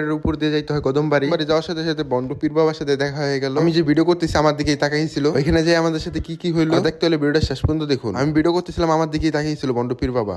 এর উপর দিয়ে যাইতে হয় কদমবাড়ি। বাড়ি যাওয়ার সাথে সাথে বন্ডু পীর বাবার সাথে দেখা হয়ে গেল। আমি যে ভিডিও করতেছি আমার দিকেই তাকাইছিল, ওইখানে যে আমাদের সাথে কি কি হইলো দেখতে হলে ভিডিওটা শেষ পর্যন্ত দেখুন। আমি ভিডিও করতেছিলাম আমার দিকেই তাকাইছিল বন্ডু পীর বাবা।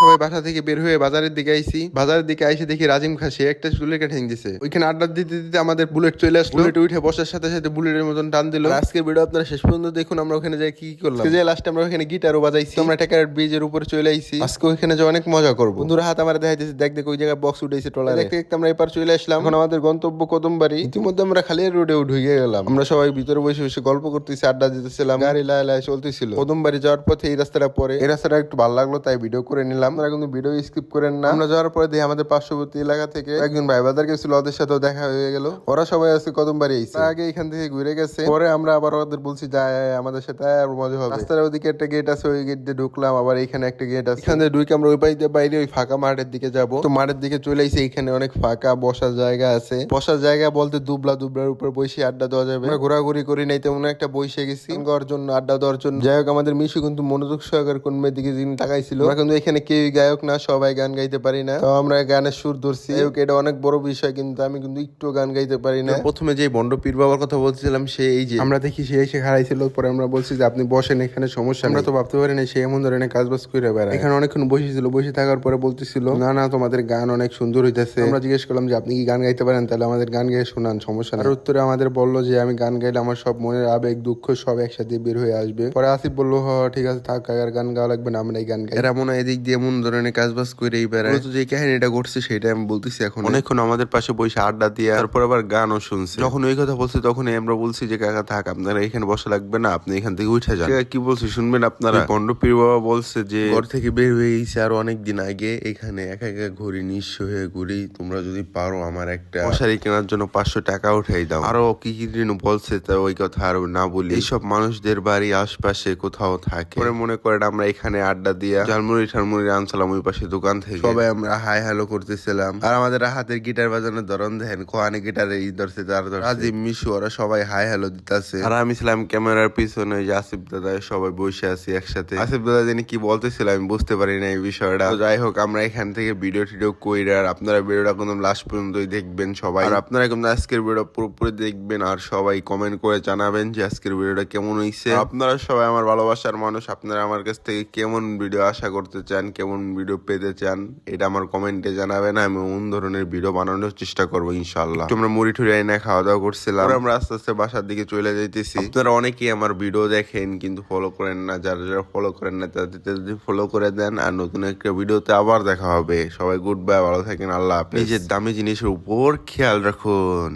সবাই বাসা থেকে বের হয়ে বাজারের দিকে আইছি। বাজারের দিকে আইসে দেখি রাজিম খা সে একটা চুলেকে ঠেং দিছে। ওইখানে আড্ডা দিতে দিতে আমাদের বুলেট চলে আসলো। বুলেট উঠে বসার সাথে সাথে বুলেটের মতন টান দিল। আজকের ভিডিও আপনারা শেষ পর্যন্ত দেখুন আমরা ওখানে যাই কি করলাম। যে লাস্টে আমরা ওখানে গিটারও বাজাইছি। আমরা টেকারের ব্রিজের উপরে চলে আইছি। আজকে ওইখানে যে অনেক মজা করবো। বন্ধুরা হাত আমার দেখাইতেছে, দেখ ওই জায়গায় বক্স উঠেছে টলারে। দেখতে দেখতে আমরা এপার চলে আসলাম। এখন আমাদের গন্তব্য কদমবাড়ি। ইতিমধ্যে আমরা খালি রোডেও ঢুকে গেলাম। আমরা সবাই ভিতরে বসে বসে গল্প করতেছি, আড্ডা দিতেছিলাম। গাড়ি লাই লাই চলতেছিল। কদমবাড়ি যাওয়ার পথে এই রাস্তাটা পরে, এই রাস্তাটা একটু ভালো লাগলো তাই ভিডিও করে নিলাম। আমরা কিন্তু ভিডিও স্কিপ করেন না। আমরা যাওয়ার পরে দেখি আমাদের পার্শ্ববর্তী এলাকা থেকে একজন ভাই বাজার গেছিল, ওদের সাথেও দেখা হয়ে গেল। ওরা সবাই আছে কদমবাড়ি আইছে। আগে এখান থেকে ঘুরে গেছে, পরে আমরা আবার ওদের বলছি যায় আমাদের সাথে আর মজা হবে। রাস্তার ওইদিকে একটা গেট আছে, ওই গেট দিয়ে ঢুকলাম। আবার এখানে একটা গেট আছে, এখান থেকে ঢুকে আমরা ওই পাই দিয়ে বাইরে ওই ফাঁকা মাঠের দিকে যাব। তো মাঠের দিকে চলে আইছি। এখানে অনেক ফাঁকা বসার জায়গা আছে। বসার জায়গা বলতে দুবলার উপর বসে আড্ডা দেওয়া যাবে। আমরা ঘোরাঘুরি করি নাই তেমন একটা বসে গেছি করার জন্য, আড্ডা দেওয়ার জন্য। যাই হোক আমাদের মিশু কিন্তু মনোযোগ সহকারে কোন মেয়ের দিকে যিনি তাকাইছিল। আমরা কিন্তু এখানে কেউই গায়ক না, সবাই গান গাইতে পারি না। তো আমরা গানের সুর ধরছি। এটা অনেক বড় বিষয়, কিন্তু আমি কিন্তু একটু গান গাইতে পারি না। প্রথমে যে বন্ড পীর বাবার কথা বলছিলাম, সে এই যে আমরা দেখি সে এসে হারাইছিল। পরে আমরা বলছি যে আপনি বসেন, এখানে সমস্যা। আমরা তো ভাবতে পারি না সে এমন ধরনের কাজ বাজ করে বেড়ায়। এখানে অনেকক্ষণ বসেছিল, বসে থাকার পরে বলতেছিল না না তোমাদের গান অনেক সুন্দর হইতেছে। আমরা জিজ্ঞেস করলাম যে আপনি কি গান গাইতে পারেন, তাহলে আমাদের গান গাইয়ে শোনান, সমস্যা না। আর উত্তরে আমাদের বললো যে আমি গান গাইলে আমার সব মনের আবেগ দুঃখ সব একসাথে বের হয়ে আসবে। পরে আসিফ বললো হ ঠিক আছে থাক, আর গান গাওয়া লাগবে না, আমরা এই গান গাই। এরা মনে হয় এদিক দিয়ে এমন ধরনের কাজ বাজ করে বেড়ায়। যে কাহিনীটা ঘটছে সেটা আমি বলতেছি। এখন অনেকক্ষণ আমাদের পাশে বসে আড্ডা দিয়ে তারপর আবার গানও শুনছে। যখন ওই কথা বলছি তখন আমরা বলছি যে কাকা থাক, আপনারা এখানে বসা লাগবে না, আপনি এখান থেকে উঠে যান। কি বলছি শুনবেন আপনারা? বন্ড পীর বাবা বলছে যে ঘর থেকে বের হয়ে গেছে আর অনেক দিন আগে, এখানে একা একা ঘুরি, নিঃস্ব হয়ে ঘুরি, তোমরা যদি পারো আমার একটা মশারি কেনার জন্য 500 টাকা উঠাই দাও। আরো কি কি দিন বলছে, তা ওই কথা আর না বলি। এইসব মানুষদের বাড়ি আশপাশে কোথাও থাকে। পরে মনে করেন আমরা এখানে আড্ডা দিয়া ঝালমুড়ি ঠালমুড়ি আনছিলাম ওই পাশে দোকান থেকে। সবাই আমরা হাই হ্যালো করতেছিলাম। আর আমাদের হাতের গিটার বাজানোর ধরন দেখেন, কোয়ানে গিটারে ই ধরছে, তার রাজিম মিশু ওরা সবাই হাই হ্যালো দিতেছে। আর আমি ছিলাম ক্যামেরার পিছনে, যে আসিফ দাদা সবাই বসে আছি একসাথে। আসিফ দাদা যিনি কি বলতেছিল আমি বুঝতে পারি না এই বিষয়টা। যাই হোক আমরা এখান থেকে ভিডিও টিডিও কইরা, আর আপনারা ভিডিওটা একদম লাস্ট পর্যন্তই দেখবেন সবাই। আর আপনারা কিন্তু আজকের ভিডিও পুরোপুরি দেখবেন, আর সবাই কমেন্ট করে জানাবেন যে আজকের ভিডিওটা কেমন হইছে। আপনারা সবাই আমার ভালোবাসার মানুষ, আপনারা আমার কাছ থেকে কেমন ভিডিও আশা করতে চান, কেমন ভিডিও পেতে চান, এটা আমার কমেন্টে জানাবেন। আমি কোন ধরনের ভিডিও বানানোর চেষ্টা করবো ইনশাল্লাহ। আমরা মুড়ি ঠুড়ি আইনা খাওয়া দাওয়া করছিলাম। আমরা আস্তে আস্তে বাসার দিকে চলে যাইতেছি। আপনারা অনেকেই আমার ভিডিও দেখেন কিন্তু ফলো করেন না, যারা যারা ফলো করেন না তাদের যদি ফলো করে দেন। আর নতুন একটা ভিডিওতে আবার দেখা হবে। সবাই গুড বাই, ভালো থাকেন, আল্লাহ হাফেজ। নিজের দামি জিনিসের উপর খেয়াল রাখুন।